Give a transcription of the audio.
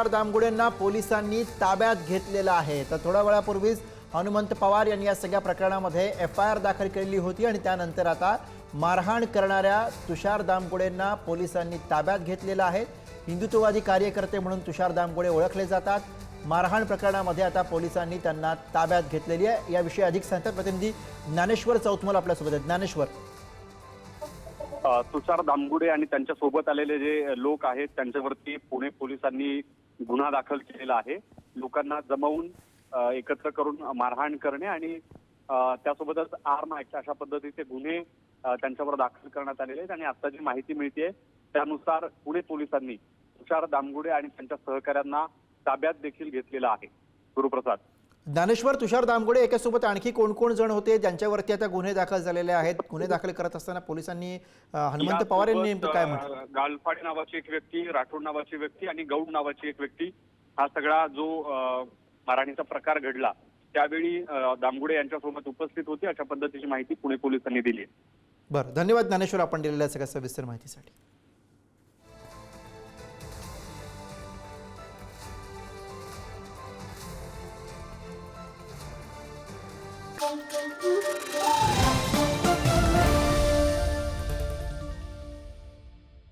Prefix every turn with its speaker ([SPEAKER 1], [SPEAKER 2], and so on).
[SPEAKER 1] तुषार दामगुडेंना पोलिसांनी ताब्यात घेतलेलं आहे। तर थोड्या वेळापूर्वीच हनुमंत पवार यांनी या सगळ्या प्रकरणामध्ये एफआयआर दाखल केली होती आणि त्यानंतर आता मारहाण करणाऱ्या तुषार दामगुडेंना पोलिसांनी ताब्यात घेतलेलं आहे। हिंदुत्ववादी कार्यकर्ते म्हणून तुषार दामगुडे ओळखले जातात। मारहाण प्रकरणामध्ये आता पोलिसांनी त्यांना ताब्यात घेतलेली आहे। याविषयी अधिक सांगतात प्रतिनिधी ज्ञानेश्वर चौतमल आपल्यासोबत आहेत। ज्ञानेश्वर,
[SPEAKER 2] तुषार दामगुडे आणि त्यांच्या सोबत आलेले जे लोक आहेत त्यांच्यावरती पुणे पोलिसांनी गुन्हा दाखल केलेला आहे। लोकांना जमवून एकत्र करून मारहाण करणे आणि त्यासोबतच आर्म ऍक्ट अशा पद्धतीचे गुन्हे त्यांच्यावर दाखल करण्यात आलेले आहेत। आणि आता जी माहिती मिळते त्यानुसार पुणे पोलिसांनी तुषार दामगुडे आणि त्यांच्या सहकाऱ्यांना ताब्यात देखील घेतलेला आहे। गुरुप्रसाद,
[SPEAKER 1] ज्ञानेश्वर, तुषार दामगुडे एकासोबत आणखी कोण कोण जण होते ज्यांच्यावरती आता गुन्हे दाखल झालेले आहेत? गुन्हे दाखल करत असताना पोलिसांनी हनुमंत पवार यांनी नेमकं काय म्हटलं?
[SPEAKER 2] गालफाडे नावाची एक व्यक्ती, राठोड नावाची व्यक्ती आणि गौड नावाची एक व्यक्ती, हा सगळा जो मारहाणीचा प्रकार घडला त्यावेळी दामगुडे यांच्यासोबत उपस्थित होते अशा पद्धतीची माहिती पुणे पोलिसांनी दिली आहे।
[SPEAKER 1] बरं, धन्यवाद ज्ञानेश्वर आपण दिलेल्या सगळ्या सविस्तर माहितीसाठी।
[SPEAKER 3] Thank you.